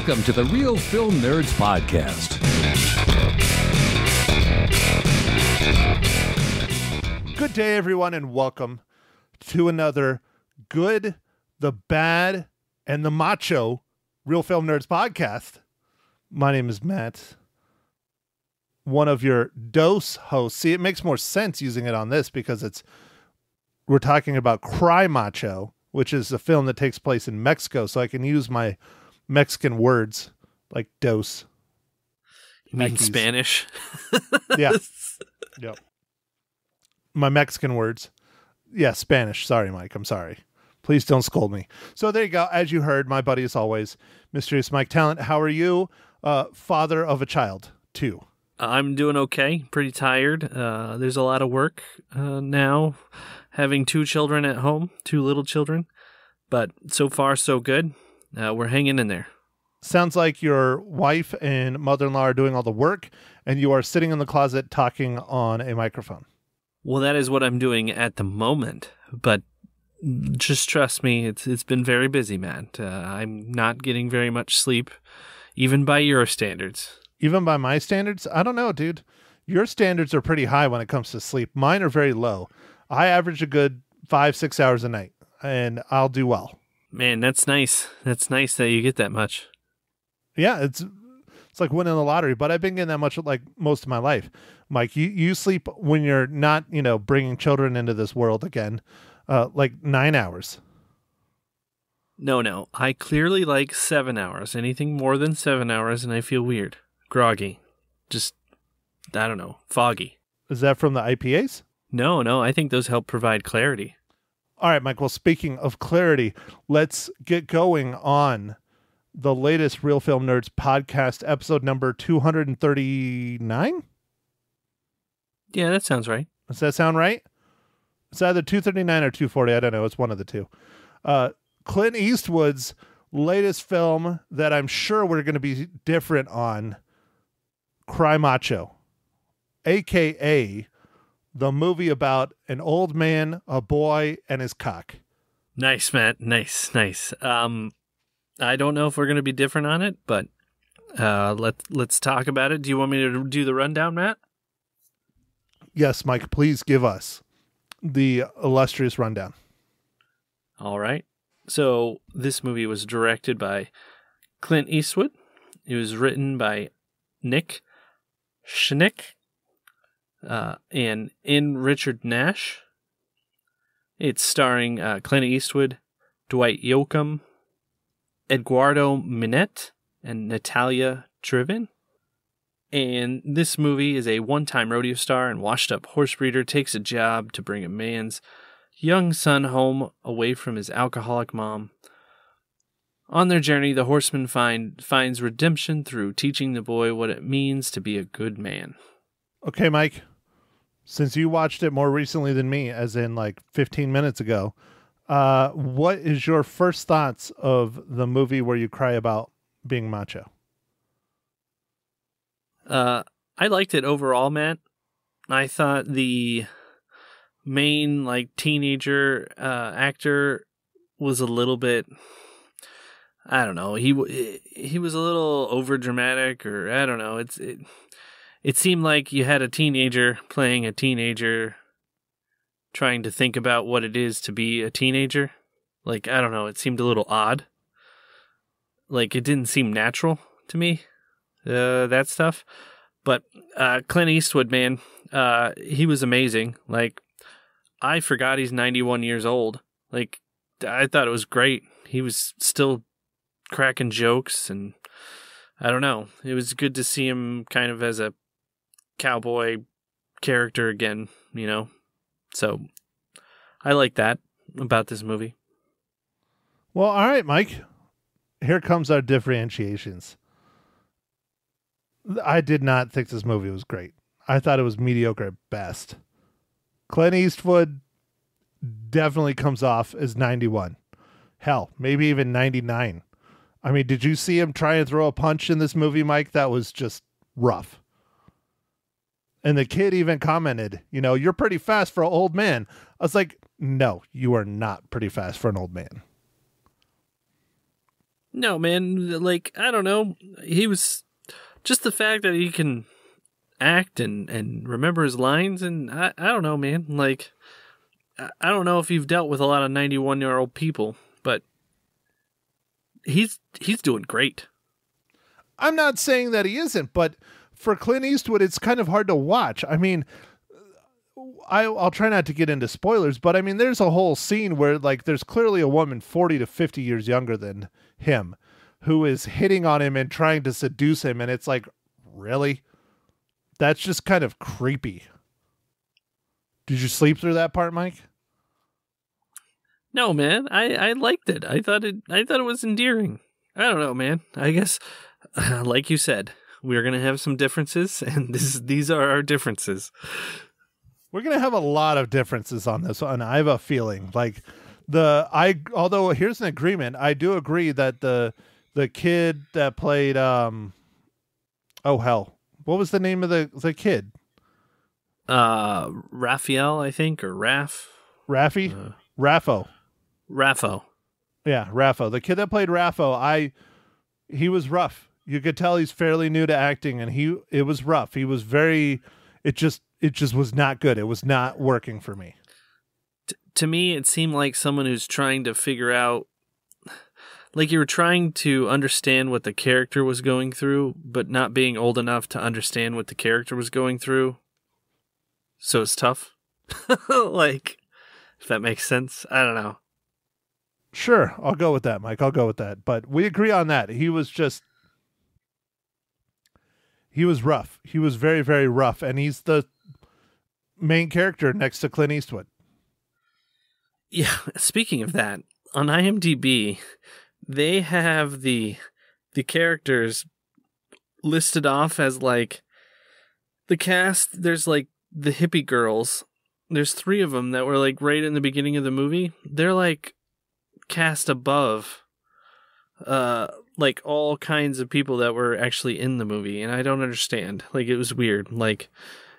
Welcome to the Real Film Nerds Podcast. Good day, everyone, and welcome to another Good, the Bad, and the Macho Real Film Nerds Podcast. My name is Matt, one of your dose hosts. See, it makes more sense using it on this because we're talking about Cry Macho, which is a film that takes place in Mexico, so I can use my Mexican words like dose. You mean Mekis. Spanish? Yeah. Yep. My Mexican words. Yeah, Spanish. Sorry, Mike. I'm sorry. Please don't scold me. So there you go. As you heard, my buddy as always, Mysterious Mike Talent. How are you? Father of a child, too. I'm doing okay. Pretty tired. There's a lot of work now. Having two children at home, two little children. But so far, so good. We're hanging in there. Sounds like your wife and mother-in-law are doing all the work, and you are sitting in the closet talking on a microphone. Well, that is what I'm doing at the moment. But just trust me, it's been very busy, Matt. I'm not getting very much sleep, even by your standards. Even by my standards? I don't know, dude. Your standards are pretty high when it comes to sleep. Mine are very low. I average a good 5-6 hours a night, and I'll do well. Man, that's nice. That's nice that you get that much. Yeah, it's like winning the lottery, but I've been getting that much like most of my life. Mike, you sleep when you're not, bringing children into this world again, like 9 hours. No. I clearly like 7 hours. Anything more than 7 hours, and I feel weird. Groggy. Just, I don't know, foggy. Is that from the IPAs? No, I think those help provide clarity. All right, Mike. Well, speaking of clarity, let's get going on the latest Real Film Nerds podcast, episode number 239. Yeah, that sounds right. Does that sound right? It's either 239 or 240. I don't know. It's one of the two. Clint Eastwood's latest film that I'm sure we're going to be different on, Cry Macho, a.k.a. the movie about an old man, a boy, and his cock. Nice, Matt. Nice. I don't know if we're going to be different on it, but let's talk about it. Do you want me to do the rundown, Matt? Yes, Mike, please give us the illustrious rundown. All right. So this movie was directed by Clint Eastwood. It was written by Nick Schnick and in Richard Nash. It's starring Clint Eastwood, Dwight Yoakam, Eduardo Minette, and Natalia Trivin. And this movie is a one-time rodeo star and washed-up horse breeder takes a job to bring a man's young son home away from his alcoholic mom. On their journey, the horseman finds redemption through teaching the boy what it means to be a good man. Okay, Mike, since you watched it more recently than me, as in like 15 minutes ago, what is your first thoughts of the movie where you cry about being macho? I liked it overall, Matt. I thought the main teenager actor was a little bit, I don't know, he was a little over dramatic, or I don't know. It seemed like you had a teenager playing a teenager trying to think about what it is to be a teenager. I don't know, it seemed a little odd. It didn't seem natural to me, that stuff. But Clint Eastwood, man, he was amazing. I forgot he's 91 years old. I thought it was great. He was still cracking jokes, and I don't know. It was good to see him kind of as a cowboy character again, So I like that about this movie. Well, all right, Mike. Here comes our differentiations. I did not think this movie was great. I thought it was mediocre at best. Clint Eastwood definitely comes off as 91. Hell, maybe even 99. I mean, did you see him try and throw a punch in this movie, Mike? That was just rough. And the kid even commented, you're pretty fast for an old man. I was like, no, you are not pretty fast for an old man. No, man, like, I don't know. He was just the fact that he can act and remember his lines, and I don't know, man. Like, I don't know if you've dealt with a lot of 91-year-old people, but he's doing great. I'm not saying that he isn't, but for Clint Eastwood, it's kind of hard to watch. I mean, I'll try not to get into spoilers, but I mean, there's a whole scene where like there's clearly a woman 40 to 50 years younger than him who is hitting on him and trying to seduce him. And it's like, really? That's just kind of creepy. Did you sleep through that part, Mike? No, man, I liked it. I thought it was endearing. I don't know, man. I guess, like you said, we're gonna have some differences, and these are our differences. We're gonna have a lot of differences on this one. I have a feeling like although here's an agreement. I do agree that the kid that played oh hell, what was the name of the kid? Raphael, I think, or Raffo. Raffo. Yeah, Raffo. The kid that played Raffo, he was rough. You could tell he's fairly new to acting, and it was rough. He was it just was not good. It was not working for me. To me, it seemed like someone who's trying to figure out, like you were trying to understand what the character was going through, but not being old enough to understand what the character was going through. So it's tough. Like, if that makes sense. I don't know. Sure, I'll go with that, Mike. I'll go with that. But we agree on that. He was rough. He was very, very rough. And he's the main character next to Clint Eastwood. Yeah, speaking of that, on IMDb, they have the characters listed off as like the cast. There's like the hippie girls. There's 3 of them that were like right in the beginning of the movie. They're like cast above like all kinds of people that were actually in the movie, and I don't understand. Like, it was weird. Like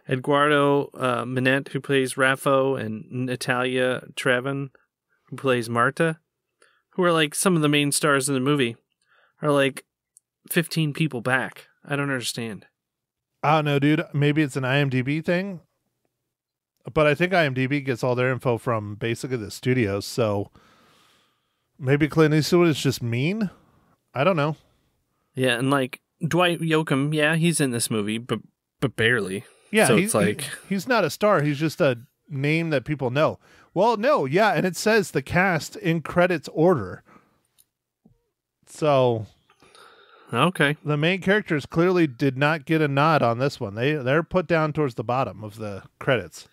Eduardo Minette, who plays Raffo, and Natalia Traven, who plays Marta, who are like some of the main stars in the movie, are like 15 people back. I don't understand. I don't know, dude. Maybe it's an IMDb thing, but I think IMDb gets all their info from basically the studios, so maybe Clint Eastwood is just mean? I don't know. Yeah, and like Dwight Yoakam, yeah, he's in this movie, but barely. Yeah, so it's like he's not a star. He's just a name that people know. Well, no, yeah, and it says the cast in credits order. So, okay, the main characters clearly did not get a nod on this one. They're put down towards the bottom of the credits.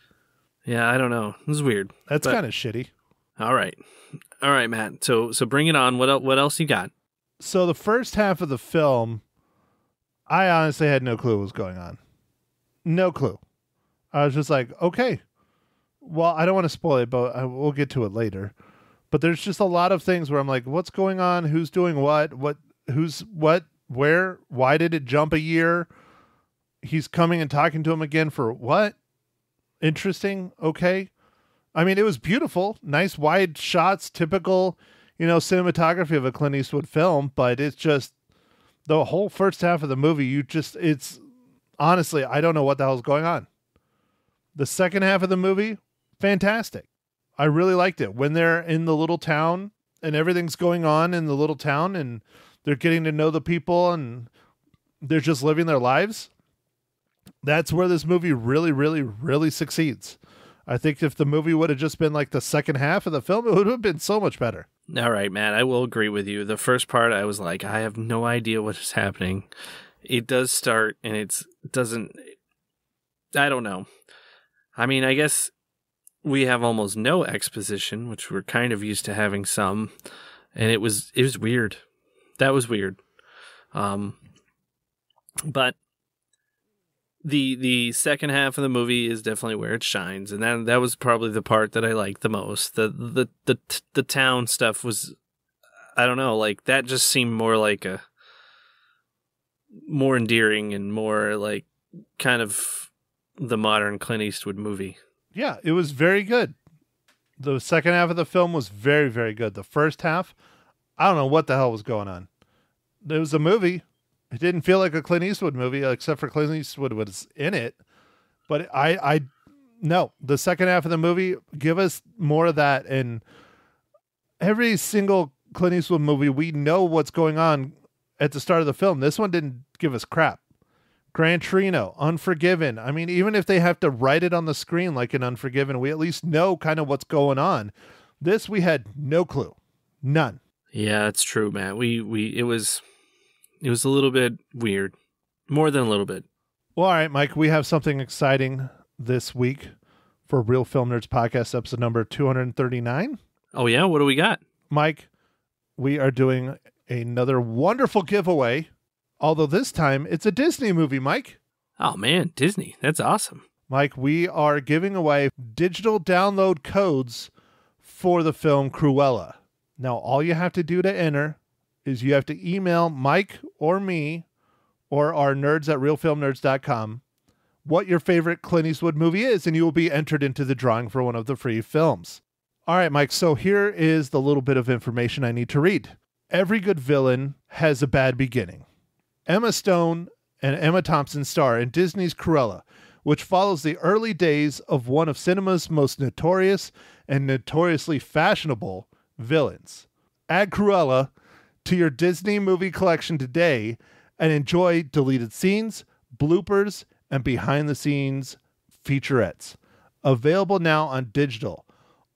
Yeah, I don't know. This is weird. That's kind of shitty. All right, Matt. So bring it on. What else you got? So the first half of the film, I honestly had no clue what was going on. No clue. I was just like, okay. Well, I don't want to spoil it, but we'll get to it later. But there's just a lot of things where I'm like, what's going on? Who's doing what? Who's what? Where? Why did it jump a year? He's coming and talking to him again for what? Interesting. Okay. I mean, it was beautiful. Nice wide shots, typical, cinematography of a Clint Eastwood film, but it's just the whole first half of the movie, it's honestly, I don't know what the hell's going on. The second half of the movie, fantastic. I really liked it. When they're in the little town and everything's going on in the little town and they're getting to know the people and they're just living their lives, that's where this movie really, really, really succeeds. I think if the movie would have just been like the second half of the film, it would have been so much better. All right, Matt, I will agree with you. The first part, I was like, I have no idea what is happening. It does start, and I don't know. I mean, I guess we have almost no exposition, which we're kind of used to having some, and it was weird. That was weird. But the second half of the movie is definitely where it shines, and that was probably the part that I liked the most. The town stuff was, I don't know, like that just seemed more like more endearing and more like kind of the modern Clint Eastwood movie. Yeah, it was very good. The second half of the film was very, very good. The first half, I don't know what the hell was going on. It was a movie. It didn't feel like a Clint Eastwood movie, except for Clint Eastwood was in it. But no, the second half of the movie, give us more of that. And every single Clint Eastwood movie, we know what's going on at the start of the film. This one didn't give us crap. Gran Torino, Unforgiven. I mean, even if they have to write it on the screen like in Unforgiven, we at least know kind of what's going on. This, we had no clue. None. Yeah, that's true, Matt. It was a little bit weird. More than a little bit. Well, all right, Mike, we have something exciting this week for Real Film Nerds Podcast, episode number 239. Oh, yeah? What do we got? Mike, we are doing another wonderful giveaway, although this time it's a Disney movie, Mike. Oh, man, Disney. That's awesome. Mike, we are giving away digital download codes for the film Cruella. Now, all you have to do to enter is you have to email Mike or me or our nerds at realfilmnerds.com what your favorite Clint Eastwood movie is, and you will be entered into the drawing for one of the free films. All right, Mike, so here is the little bit of information I need to read. Every good villain has a bad beginning. Emma Stone and Emma Thompson star in Disney's Cruella, which follows the early days of one of cinema's most notorious and notoriously fashionable villains. Add Cruella to your Disney movie collection today and enjoy deleted scenes, bloopers, and behind-the-scenes featurettes. Available now on digital.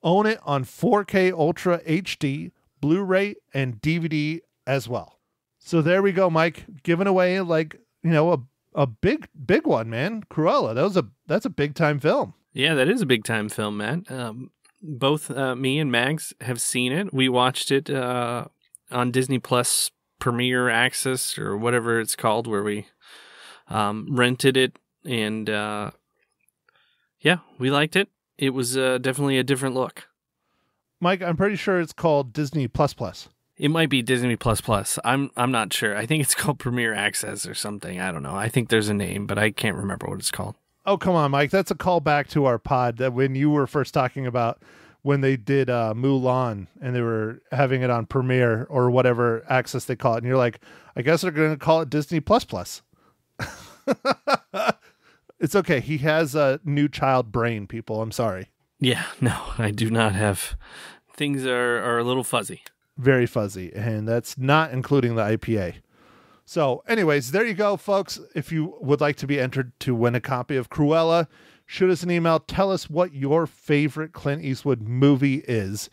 Own it on 4K Ultra HD, Blu-ray, and DVD as well. So there we go, Mike. Giving away a big one, man. Cruella. That's a big time film. Yeah, that is a big time film, Matt. Both me and Mags have seen it. We watched it on Disney Plus Premiere Access or whatever it's called, where we rented it, and yeah, we liked it. It was definitely a different look. Mike, I'm pretty sure it's called Disney Plus Plus. It might be Disney Plus Plus. I'm not sure. I think it's called Premiere Access or something. I don't know. I think there's a name, but I can't remember what it's called. Oh, come on, Mike. That's a callback to our pod that when you were first talking about when they did Mulan and they were having it on Premiere or whatever access they call it. And you're like, I guess they're going to call it Disney Plus Plus. It's okay. He has a new child brain, people. I'm sorry. Yeah, no, I do not have. Things are a little fuzzy. Very fuzzy. And that's not including the IPA. So anyways, there you go, folks. If you would like to be entered to win a copy of Cruella, shoot us an email. Tell us what your favorite Clint Eastwood movie is,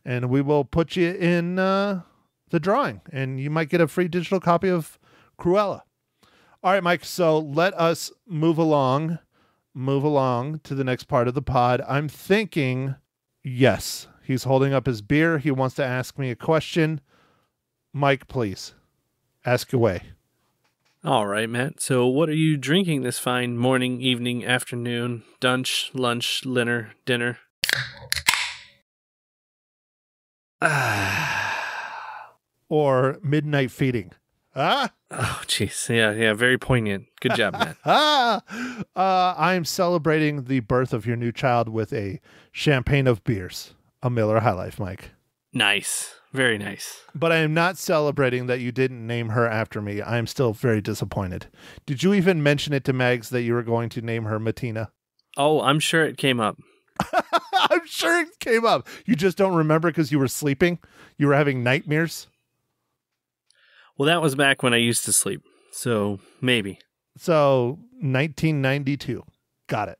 and we will put you in the drawing, and you might get a free digital copy of Cruella. All right, Mike, so let us move along to the next part of the pod. I'm thinking, yes, he's holding up his beer. He wants to ask me a question. Mike, please. Ask away. All right, Matt. So what are you drinking this fine morning, evening, afternoon, dunch, lunch, dinner? Or midnight feeding. Ah? Oh, jeez. Yeah. Very poignant. Good job, Matt. I'm celebrating the birth of your new child with a champagne of beers. A Miller High Life, Mike. Nice. Very nice. But I am not celebrating that you didn't name her after me. I am still very disappointed. Did you even mention it to Mags that you were going to name her Matina? Oh, I'm sure it came up. I'm sure it came up. You just don't remember because you were sleeping? You were having nightmares? Well, that was back when I used to sleep. So, maybe. So, 1992. Got it.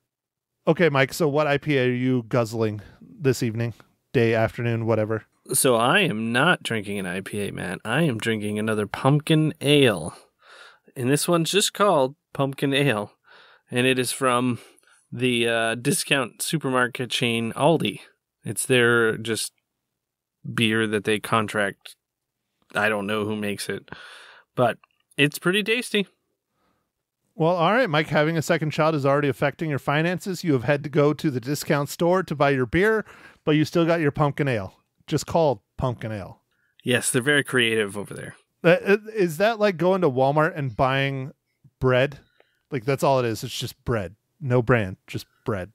Okay, Mike, so what IPA are you guzzling this evening? Day, afternoon, whatever? So I am not drinking an IPA, Matt. I am drinking another pumpkin ale. And this one's just called Pumpkin Ale. And it is from the discount supermarket chain Aldi. It's their just beer that they contract. I don't know who makes it. But it's pretty tasty. Well, all right, Mike, having a second child is already affecting your finances. You have had to go to the discount store to buy your beer, but you still got your pumpkin ale. Just called pumpkin ale. Yes, they're very creative over there. Is that like going to Walmart and buying bread? Like that's all it is. It's just bread. No brand, just bread.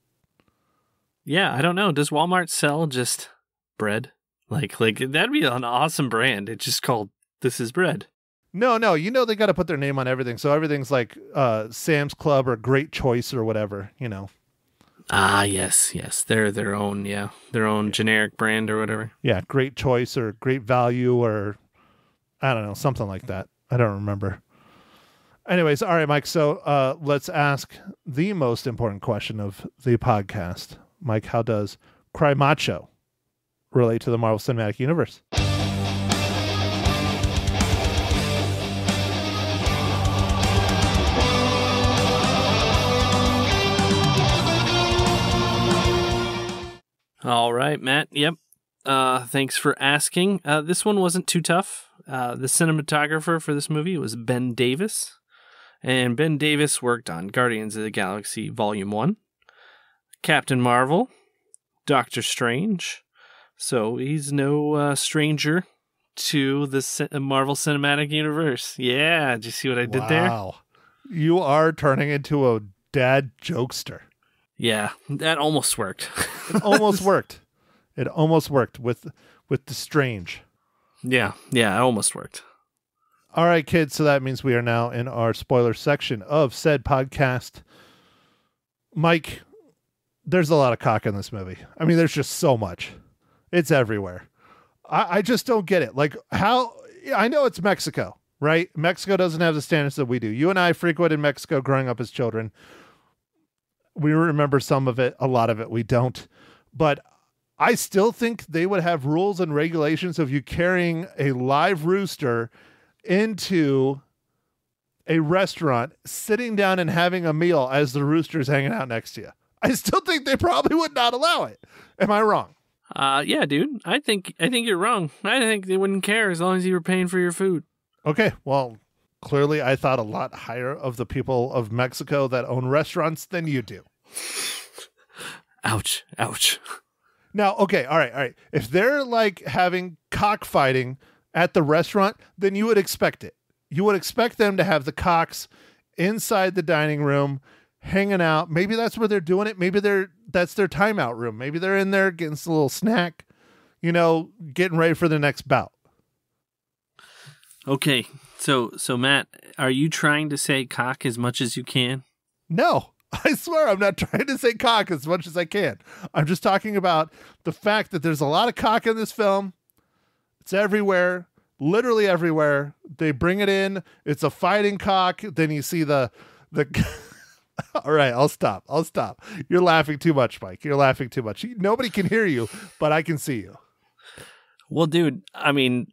Yeah, I don't know. Does Walmart sell just bread? Like that'd be an awesome brand. It's just called This Is Bread. No, they got to put their name on everything. So everything's like Sam's Club or Great Choice or whatever, Ah, yes. They're their own, their own generic brand or whatever. Yeah, Great Choice or Great Value or I don't know, something like that. I don't remember. Anyways, all right, Mike. So let's ask the most important question of the podcast. Mike, how does Cry Macho relate to the Marvel Cinematic Universe? All right, Matt. Yep. Thanks for asking. This one wasn't too tough. The cinematographer for this movie was Ben Davis. And Ben Davis worked on Guardians of the Galaxy Volume 1, Captain Marvel, Doctor Strange. So he's no stranger to the Marvel Cinematic Universe. Yeah, did you see what I did there? Wow. You are turning into a dad jokester. Yeah, that almost worked. It almost worked. It almost worked with the Strange. Yeah, it almost worked. All right, kids. So that means we are now in our spoiler section of said podcast. Mike, there's a lot of cock in this movie. I mean, there's just so much. It's everywhere. I just don't get it. Like how, I know it's Mexico, right? Mexico doesn't have the standards that we do. You and I frequented Mexico growing up as children. We remember some of it, a lot of it we don't. But I still think they would have rules and regulations of you carrying a live rooster into a restaurant, sitting down and having a meal as the rooster's hanging out next to you. I still think they probably would not allow it. Am I wrong? Yeah, dude. I think you're wrong. I think they wouldn't care as long as you were paying for your food. Okay, well, clearly I thought a lot higher of the people of Mexico that own restaurants than you do. Ouch. Now, okay, all right. If they're like having cockfighting at the restaurant, then you would expect it. You would expect them to have the cocks inside the dining room, hanging out. Maybe that's where they're doing it. Maybe that's their timeout room. Maybe they're in there getting a little snack, getting ready for the next bout. Okay, so Matt, are you trying to say cock as much as you can? No, I swear I'm not trying to say cock as much as I can. I'm just talking about the fact that there's a lot of cock in this film. It's everywhere, literally everywhere. They bring it in. It's a fighting cock. Then you see the All right, I'll stop. You're laughing too much, Mike. You're laughing too much. Nobody can hear you, but I can see you. Well, dude, I mean,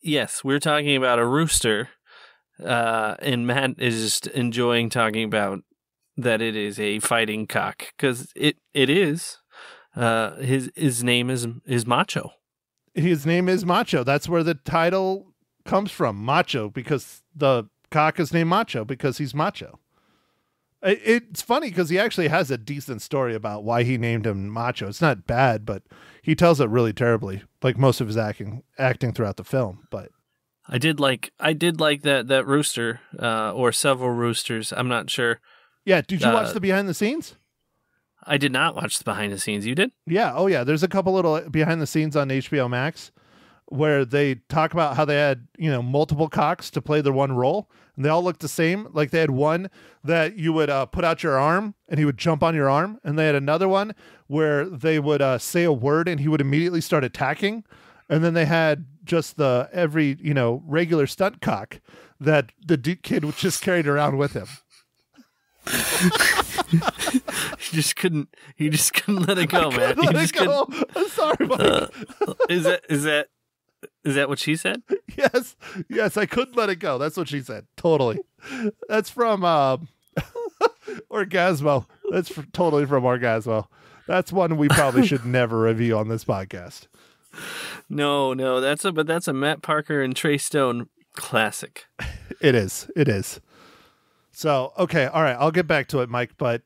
yes, we're talking about a rooster, and Matt is just enjoying talking about that it is a fighting cock, because it is. His name is Macho. His name is Macho. That's where the title comes from, Macho, because the cock is named Macho because he's macho. It's funny because he actually has a decent story about why he named him Macho. It's not bad, but he tells it really terribly, like most of his acting throughout the film. But I did like that rooster, or several roosters. I'm not sure. Yeah, did you watch the behind the scenes? I did not watch the behind the scenes. You did? Yeah. Oh, yeah. There's a couple little behind the scenes on HBO Max where they talk about how they had, multiple cocks to play their one role, and they all looked the same. Like they had one that you would put out your arm and he would jump on your arm. And they had another one where they would say a word and he would immediately start attacking. And then they had just the regular stunt cock that the kid just carried around with him. He just couldn't let it go, man. Let it go. I'm sorry, Mike. Is that what she said? Yes, I couldn't let it go. That's what she said. Totally. That's from Orgasmo. That's totally from Orgasmo. That's one we probably should never review on this podcast. No, that's a Matt Parker and Trey Stone classic. It is. So, okay, all right, I'll get back to it, Mike, but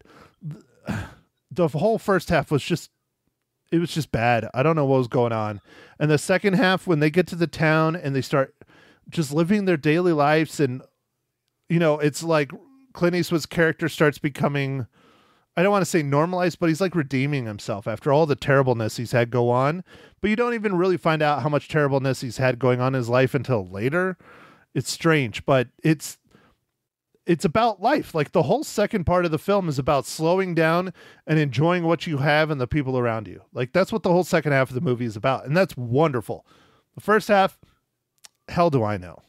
the whole first half was just bad. I don't know what was going on. And the second half, when they get to the town and they start just living their daily lives, and, it's like Clint Eastwood's character starts becoming I don't want to say normalized, but he's like redeeming himself after all the terribleness he's had go on. But you don't even really find out how much terribleness he's had going on in his life until later. It's strange, but it's about life. Like the whole second part of the film is about slowing down and enjoying what you have and the people around you. Like that's what the whole second half of the movie is about. And that's wonderful. The first half, hell do I know.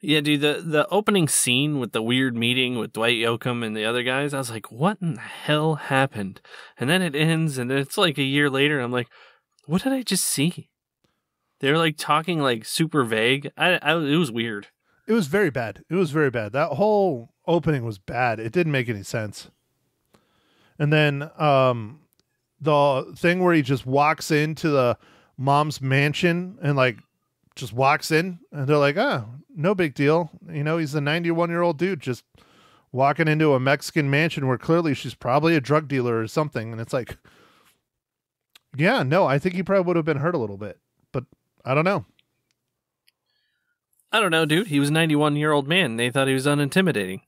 Yeah, dude, the opening scene with the weird meeting with Dwight Yoakam and the other guys, I was like, what in the hell happened? And then it ends, and it's like a year later, and I'm like, what did I just see? They were like talking like super vague. It was weird. It was very bad. It was very bad. That whole opening was bad. It didn't make any sense. And then the thing where he just walks into the mom's mansion and like just walks in, and they're like, oh, no big deal. You know, he's a 91-year-old dude just walking into a Mexican mansion where clearly she's probably a drug dealer or something. And it's like, yeah, no, I think he probably would have been hurt a little bit, but I don't know. I don't know, dude. He was a 91-year-old man. They thought he was unintimidating.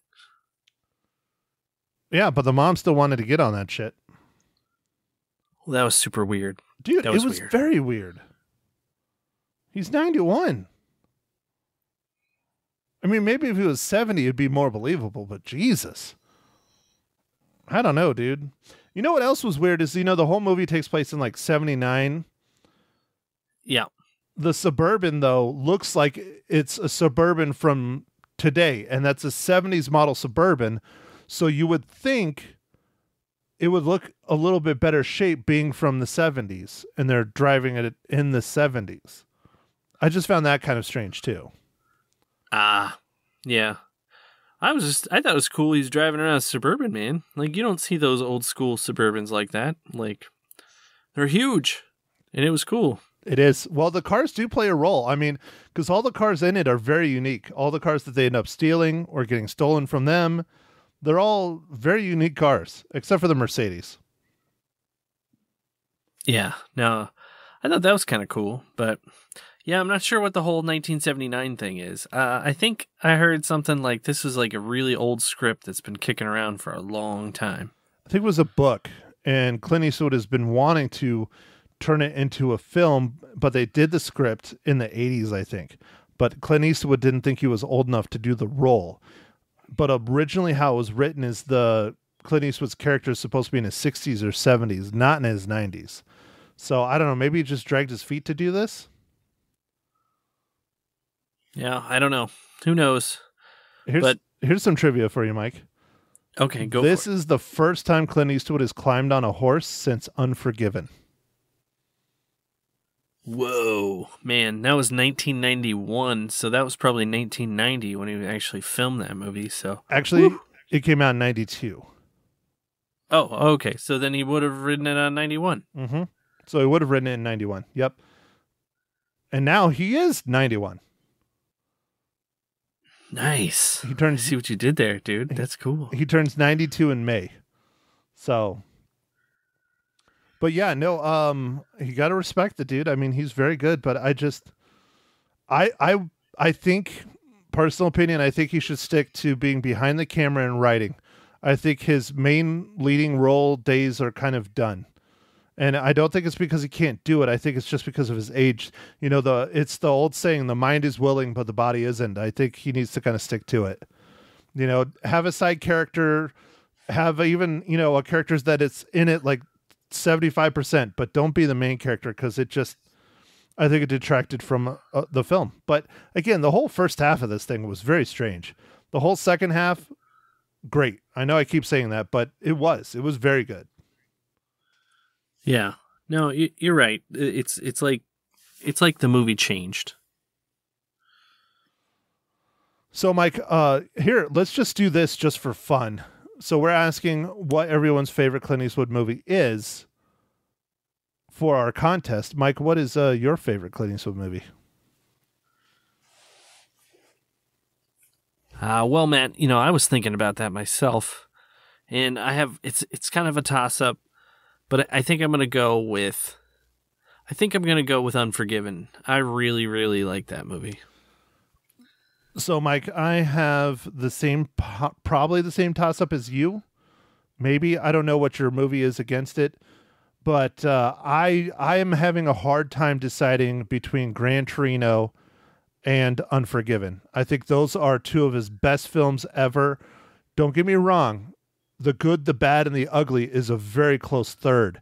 Yeah, but the mom still wanted to get on that shit. Well, that was super weird. Dude, it was weird. Very weird. He's 91. I mean, maybe if he was 70, it'd be more believable, but Jesus. I don't know, dude. You know what else was weird is, you know, the whole movie takes place in like 79. Yeah. The Suburban, though, looks like it's a Suburban from today, and that's a 70s model Suburban. So you would think it would look a little bit better shape being from the 70s, and they're driving it in the 70s. I just found that kind of strange, too. Yeah. I thought it was cool he's driving around a Suburban, man. Like, you don't see those old school Suburbans like that. Like, they're huge, and it was cool. It is. Well, the cars do play a role. I mean, because all the cars in it are very unique. All the cars that they end up stealing or getting stolen from them, they're all very unique cars, except for the Mercedes. Yeah, no, I thought that was kind of cool, but yeah, I'm not sure what the whole 1979 thing is. I think I heard something like this was like a really old script that's been kicking around for a long time. I think it was a book, and Clint Eastwood has been wanting to turn it into a film, but they did the script in the 80s, I think. But Clint Eastwood didn't think he was old enough to do the role. But originally how it was written is the Clint Eastwood's character is supposed to be in his 60s or 70s, not in his 90s. So I don't know, maybe he just dragged his feet to do this? Yeah, I don't know. Who knows? Here's some trivia for you, Mike. Okay, go for it. This is the first time Clint Eastwood has climbed on a horse since Unforgiven. Whoa, man, that was 1991, so that was probably 1990 when he actually filmed that movie. So actually, it came out in 92. Oh, okay. So then he would have written it on 91. Mm-hmm. So he would have written it in 91. Yep. And now he is 91. Nice. He turns. I see what you did there, dude. That's cool. He turns 92 in May. So. But yeah, no, you got to respect the dude. I mean, he's very good, but I think, personal opinion, I think he should stick to being behind the camera and writing. I think his main leading role days are kind of done. And I don't think it's because he can't do it. I think it's just because of his age. You know, it's the old saying, the mind is willing, but the body isn't. I think he needs to kind of stick to it. You know, have a side character, have even, you know, a characters that it's in it like 75%, but don't be the main character, because I think it detracted from the film. But again, the whole first half of this thing was very strange. The whole second half, great. I know I keep saying that, but it was very good. Yeah, no, you're right. It's like the movie changed. So Mike, here, let's just do this just for fun. So we're asking what everyone's favorite Clint Eastwood movie is for our contest. Mike, what is your favorite Clint Eastwood movie? Well, Matt, you know, I was thinking about that myself, and it's kind of a toss-up, but I think I'm going to go with Unforgiven. I really, really like that movie. So, Mike, I have the same, probably the same toss-up as you. maybe. I don't know what your movie is against it, but I am having a hard time deciding between Gran Torino and Unforgiven. I think those are two of his best films ever. Don't get me wrong. The Good, the Bad, and the Ugly is a very close third.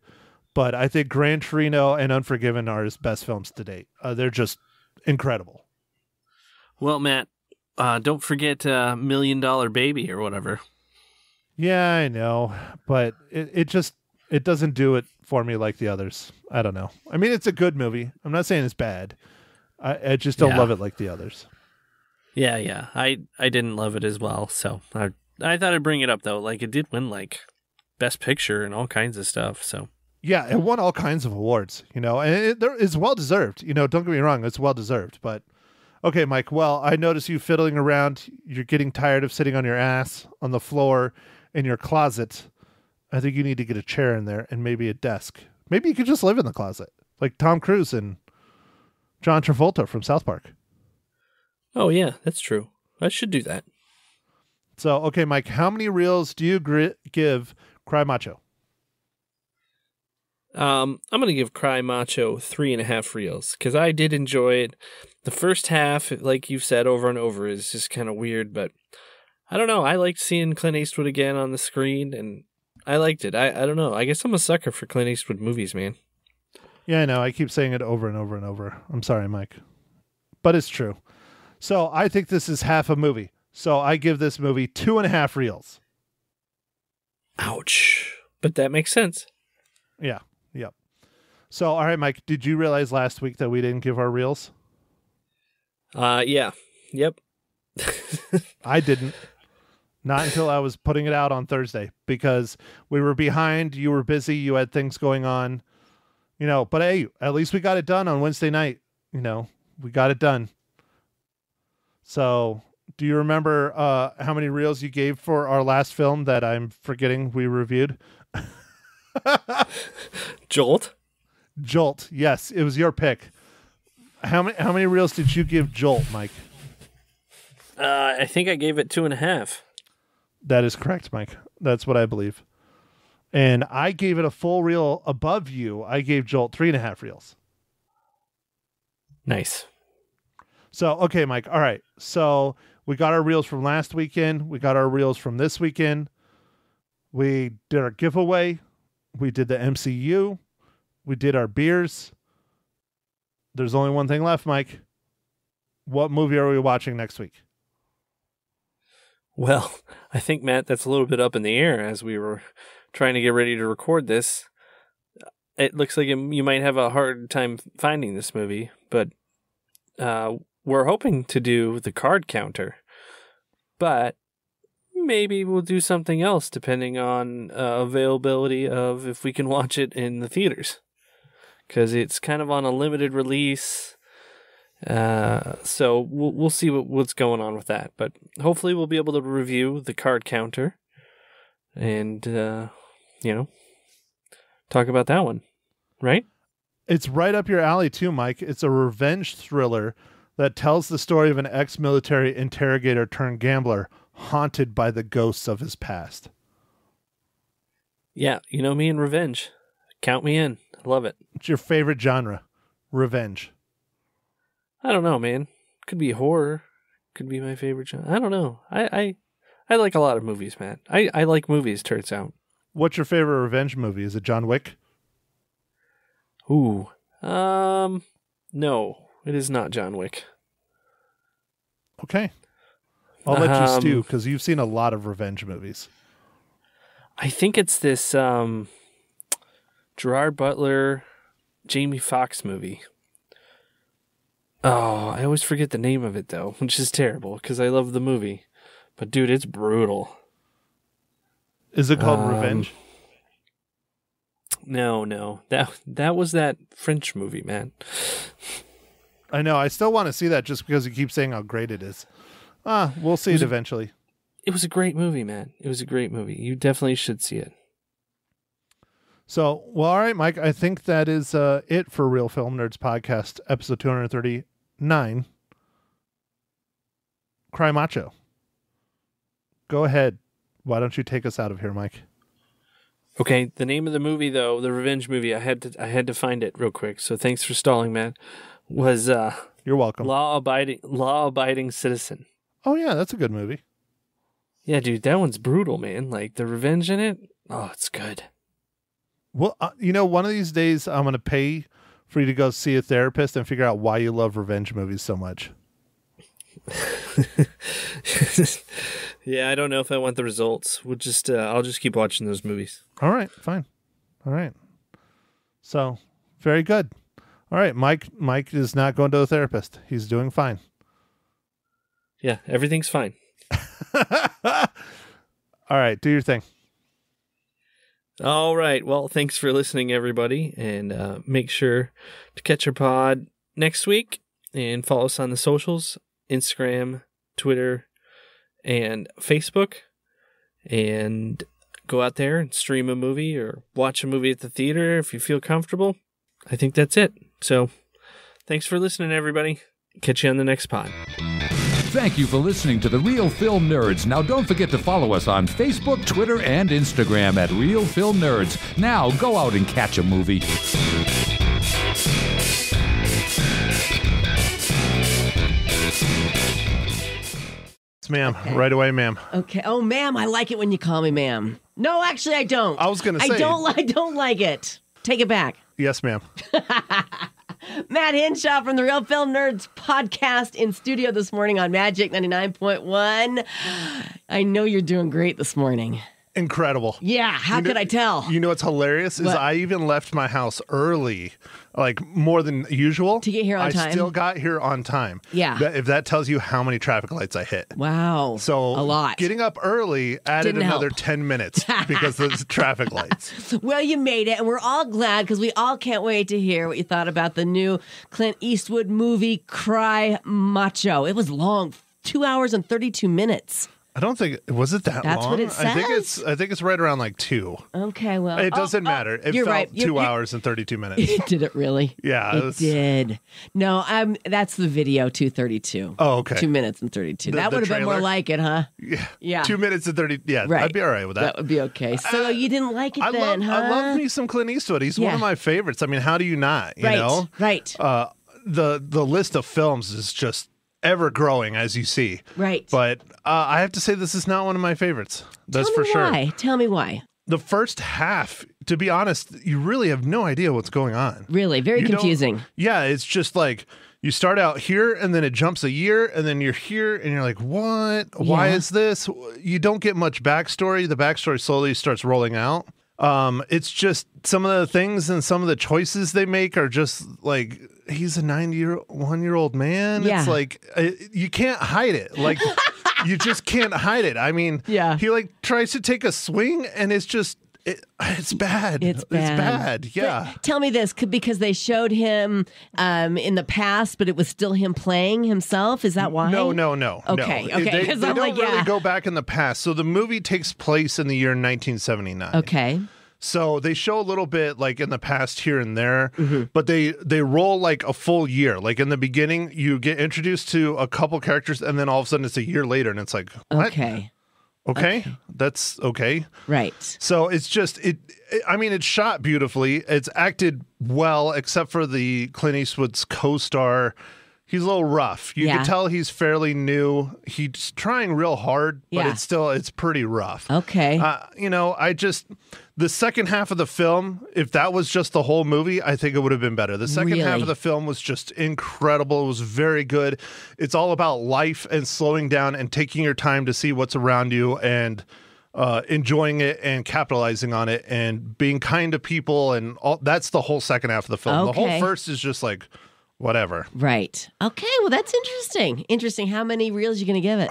But I think Gran Torino and Unforgiven are his best films to date. They're just incredible. Well, Matt, don't forget Million Dollar Baby or whatever. Yeah, I know. But it doesn't do it for me like the others. I don't know. I mean, it's a good movie. I'm not saying it's bad. I just don't love it like the others. Yeah. I didn't love it as well. So I thought I'd bring it up, though. Like, it did win, like, Best Picture and all kinds of stuff, so... Yeah, it won all kinds of awards, and it's well-deserved. Don't get me wrong, it's well-deserved. But, okay, Mike, well, I notice you fiddling around. You're getting tired of sitting on your ass on the floor in your closet. I think you need to get a chair in there and maybe a desk. Maybe you could just live in the closet, like Tom Cruise and John Travolta from South Park. Oh, yeah, that's true. I should do that. So, okay, Mike, how many reels do you give Cry Macho? I'm going to give Cry Macho 3.5 reels, because I did enjoy it. The first half, like you've said over and over, is just kind of weird, but I don't know. I liked seeing Clint Eastwood again on the screen, and I liked it. I don't know. I guess I'm a sucker for Clint Eastwood movies, man. Yeah, I know. I keep saying it over and over and over. I'm sorry, Mike. But it's true. So I think this is half a movie. So I give this movie 2.5 reels. Ouch. But that makes sense. Yeah. Yep. So, all right, Mike, did you realize last week that we didn't give our reels? Yeah. Yep. I didn't. Not until I was putting it out on Thursday because we were behind. You were busy. You had things going on, but hey, at least we got it done on Wednesday night. We got it done. So do you remember how many reels you gave for our last film that I'm forgetting we reviewed? Jolt? Jolt. Yes, it was your pick. How many reels did you give Jolt, Mike? I think I gave it 2.5. That is correct, Mike. That's what I believe. And I gave it a full reel above you. I gave Jolt 3.5 reels. Nice. So, okay, Mike. All right. So we got our reels from last weekend. We got our reels from this weekend. We did our giveaway. We did the MCU. We did our beers. There's only one thing left, Mike. What movie are we watching next week? Well, I think, Matt, that's a little bit up in the air as we were trying to get ready to record this. It looks like you might have a hard time finding this movie, but we're hoping to do The Card Counter. But maybe we'll do something else depending on availability of if we can watch it in the theaters. Because it's kind of on a limited release. So we'll see what's going on with that. But hopefully we'll be able to review The Card Counter and, talk about that one. Right? It's right up your alley too, Mike. It's a revenge thriller that tells the story of an ex-military interrogator turned gambler haunted by the ghosts of his past. Yeah, you know me and revenge. Count me in. I love it. What's your favorite genre? Revenge. I don't know, man. Could be horror. Could be my favorite genre. I don't know. I like a lot of movies, man. I like movies, turns out. What's your favorite revenge movie? Is it John Wick? Ooh. No, it is not John Wick. Okay. I'll let you stew because you've seen a lot of revenge movies. I think it's this Gerard Butler, Jamie Foxx movie. Oh, I always forget the name of it, though, which is terrible because I love the movie. But, dude, it's brutal. Is it called Revenge? No. That was that French movie, man. I know. I still want to see that just because you keep saying how great it is. We'll see it eventually. It was a great movie, man. It was a great movie. You definitely should see it. So, well, all right, Mike. I think that is it for Real Film Nerds Podcast, episode 239. Cry Macho. Go ahead. Why don't you take us out of here, Mike? Okay, the name of the movie, though, the revenge movie, I had to find it real quick. So thanks for stalling, man. Was You're welcome. Law-abiding citizen. Oh yeah, that's a good movie. Yeah, dude, that one's brutal, man. Like the revenge in it. Oh, it's good. Well, one of these days I'm going to pay for you to go see a therapist and figure out why you love revenge movies so much. Yeah, I don't know if I want the results. I'll just keep watching those movies. All right, fine. All right. So, very good. All right, Mike is not going to a therapist. He's doing fine. Yeah, everything's fine. All right, do your thing. All right. Well, thanks for listening, everybody, and make sure to catch our pod next week and follow us on the socials, Instagram, Twitter, and Facebook, and go out there and stream a movie or watch a movie at the theater if you feel comfortable. I think that's it. So thanks for listening, everybody. Catch you on the next pod. Thank you for listening to The Real Film Nerds. Now, don't forget to follow us on Facebook, Twitter, and Instagram at Real Film Nerds. Now, go out and catch a movie. Ma'am. Okay. Right away, ma'am. Okay. Oh, ma'am, I like it when you call me ma'am. No, actually, I don't. I was going to say. I don't like it. Take it back. Yes, ma'am. Matt Hinshaw from the Real Film Nerds podcast in studio this morning on Magic 99.1. I know you're doing great this morning. Incredible. Yeah, how could I tell? You know what's hilarious is What? I even left my house early, like more than usual. To get here on time? I still got here on time. Yeah. If that tells you how many traffic lights I hit. Wow. So a lot. Getting up early added Didn't another help. 10 minutes because of the traffic lights. Well, you made it, and we're all glad because we all can't wait to hear what you thought about the new Clint Eastwood movie, Cry Macho. It was long, 2 hours and 32 minutes. I don't think was it that That's long. what it I think it's right around like 2. Okay, well. It doesn't matter. It you're felt right. 2 hours and 32 minutes. Did it really? Yeah, It did. No, that's the video, 2:32. Oh, okay. 2 minutes and 32. The That would have been more trailer? like it, huh? Yeah. Yeah. 2 minutes and 30. Yeah, Right. I'd be all right with that. That would be okay. So you didn't like it then, huh? I love me some Clint Eastwood. He's one Yeah. of my favorites. I mean, how do you not? You Right, know, right. The list of films is just ever growing, as you see. Right. But I have to say, this is not one of my favorites. That's Tell for me sure. why. Tell me why. The first half, to be honest, you really have no idea what's going on. Really, very You don't- confusing. Yeah, it's just like you start out here and then it jumps a year and then you're here and you're like, what? Why Yeah. is this? You don't get much backstory. The backstory slowly starts rolling out. It's just some of the things and some of the choices they make are just like, he's a 91-year-old man. Yeah. It's like, you can't hide it. Like, you just can't hide it. I mean, Yeah. he like tries to take a swing and it's just, it's bad. It's bad. Yeah. But tell me this, because they showed him in the past, but it was still him playing himself. Is that why? No. Okay, no. okay, They 'cause don't I'm like, really yeah. go back in the past. So the movie takes place in the year 1979. Okay. So they show a little bit like in the past here and there, Mm-hmm. but they roll like a full year. Like in the beginning, you get introduced to a couple characters, and then all of a sudden it's a year later, and it's like, what? Okay. That's okay. Right. So it's just I mean, it's shot beautifully. It's acted well, except for the Clint Eastwood's co-star. He's a little rough. You Yeah. can tell he's fairly new. He's trying real hard, but Yeah. it's pretty rough. Okay. The second half of the film, if that was just the whole movie, I think it would have been better. The second half Really? of the film was just incredible. It was very good. It's all about life and slowing down and taking your time to see what's around you and enjoying it and capitalizing on it and being kind to people. And all that's the whole second half of the film. The Okay. whole first is just like, whatever. Right. Okay. Well, that's interesting. Interesting. How many reels you going to give it?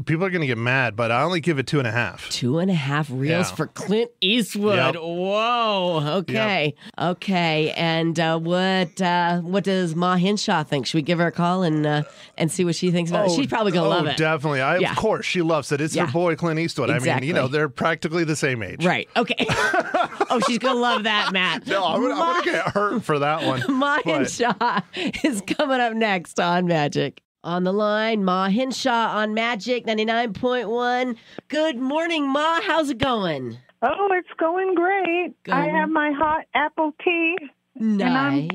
People are gonna get mad, but I only give it 2.5. 2.5 reels Yeah. for Clint Eastwood. Yep. Whoa. Okay. Okay. And what does Ma Hinshaw think? Should we give her a call and see what she thinks about it? She's probably gonna love it. Definitely. Yeah. Of course, she loves it. It's Yeah. her boy Clint Eastwood. I Exactly. mean, they're practically the same age. Right. Okay. Oh, she's gonna love that, Matt. No, I'm gonna get hurt for that one. Ma But- Hinshaw is coming up next on Magic. On the line, Ma Hinshaw on Magic 99.1. Good morning, Ma. How's it going? Oh, it's going great. I have my hot apple tea. Nice. And I'm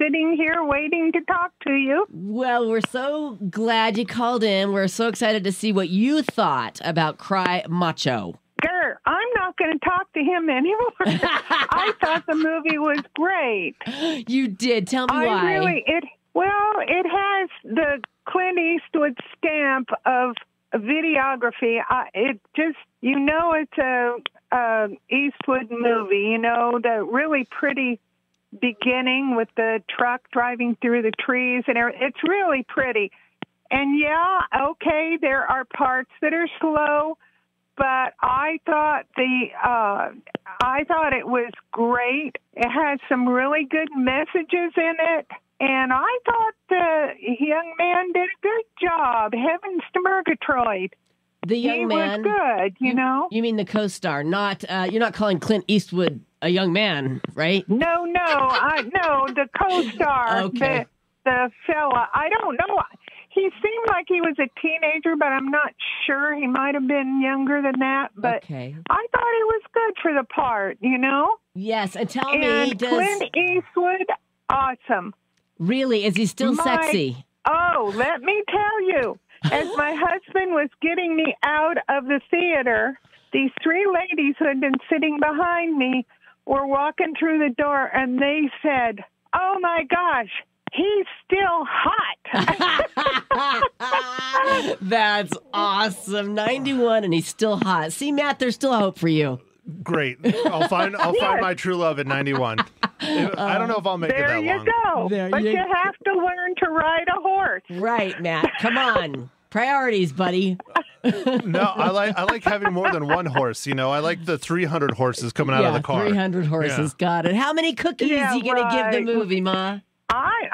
sitting here waiting to talk to you. Well, we're so glad you called in. We're so excited to see what you thought about Cry Macho. Grr, I'm not going to talk to him anymore. I thought the movie was great. You did. Tell me why. It has the Clint Eastwood stamp of videography. It's a Eastwood movie, the really pretty beginning with the truck driving through the trees and everything. It's really pretty. And there are parts that are slow, but I thought it was great. It had some really good messages in it. And I thought the young man did a good job. Heavens to Murgatroyd. The young man was good, You mean the co-star? Not you're not calling Clint Eastwood a young man, right? No, the co-star, Okay. the fella. I don't know. He seemed like he was a teenager, but I'm not sure. He might have been younger than that. But Okay. I thought he was good for the part, Yes, and tell And me, Clint Eastwood, awesome. Really, is he still sexy? Oh, let me tell you. As my husband was getting me out of the theater, these three ladies who had been sitting behind me were walking through the door, and they said, "Oh, my gosh, he's still hot." That's awesome. 91, and he's still hot. See, Matt, there's still hope for you. Great. I'll find my true love at 91. I don't know if I'll make it that long. There you go. But you have to learn to ride a horse. Right, Matt. Come on. Priorities, buddy. No, I like having more than one horse. I like the 300 horses coming out of the car. 300 horses. Yeah. Got it. How many cookies are you going to give the movie, Ma?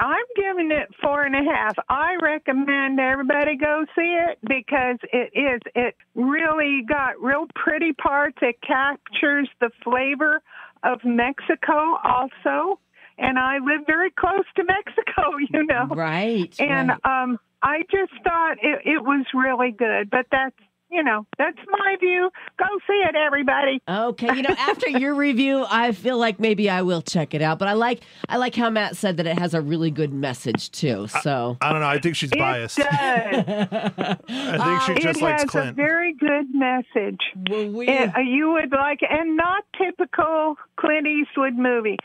I'm giving it 4.5. I recommend everybody go see it because it really got real pretty parts. It captures the flavor of Mexico also. And I live very close to Mexico, Right. And right. I just thought it was really good. But that's my view. Go see it, everybody. Okay. After your review, I feel like maybe I will check it out. But I like how Matt said that it has a really good message, too. So I don't know. I think she's biased. It does. I think she just likes Clint. It has a very good message. Well, you would like, and not typical Clint Eastwood movie.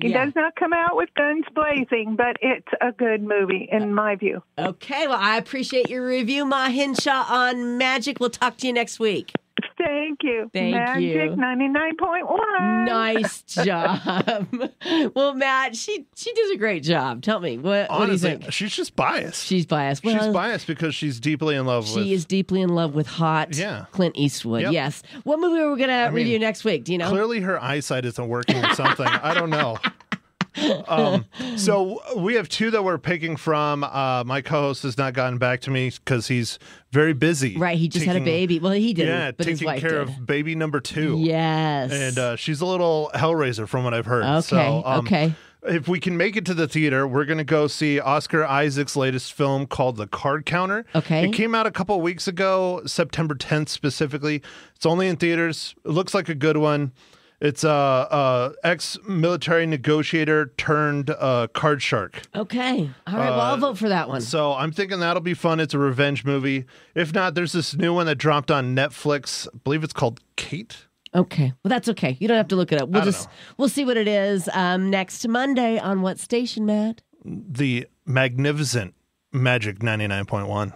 He does not come out with guns blazing, but it's a good movie, in my view. Okay, well, I appreciate your review, Ma Hinshaw on Magic. We'll talk to you next week. Thank you. Thank Magic you. 99.1. Nice job. Well, Matt, she does a great job. Tell me, what do you think? She's just biased. She's biased. Well, she's biased because she's deeply in love with... She is deeply in love with hot Clint Eastwood, yes. What movie are we going to review next week? Do you know? Clearly her eyesight isn't working or something. I don't know. So we have two that we're picking from. My co-host has not gotten back to me because he's very busy. Right, he just had a baby. Well, he didn't, yeah, but his taking wife care did. of baby number 2. Yes. And she's a little Hellraiser from what I've heard. Okay, so, okay. If we can make it to the theater, we're going to go see Oscar Isaac's latest film called The Card Counter. Okay. It came out a couple weeks ago, September 10th specifically. It's only in theaters. It looks like a good one. It's a ex-military negotiator turned card shark. Okay. All right. Well, I'll vote for that one. So I'm thinking that'll be fun. It's a revenge movie. If not, there's this new one that dropped on Netflix. I believe it's called Kate. Okay. Well, that's okay. You don't have to look it up. We'll see what it is next Monday on what station, Matt? The magnificent Magic 99.1.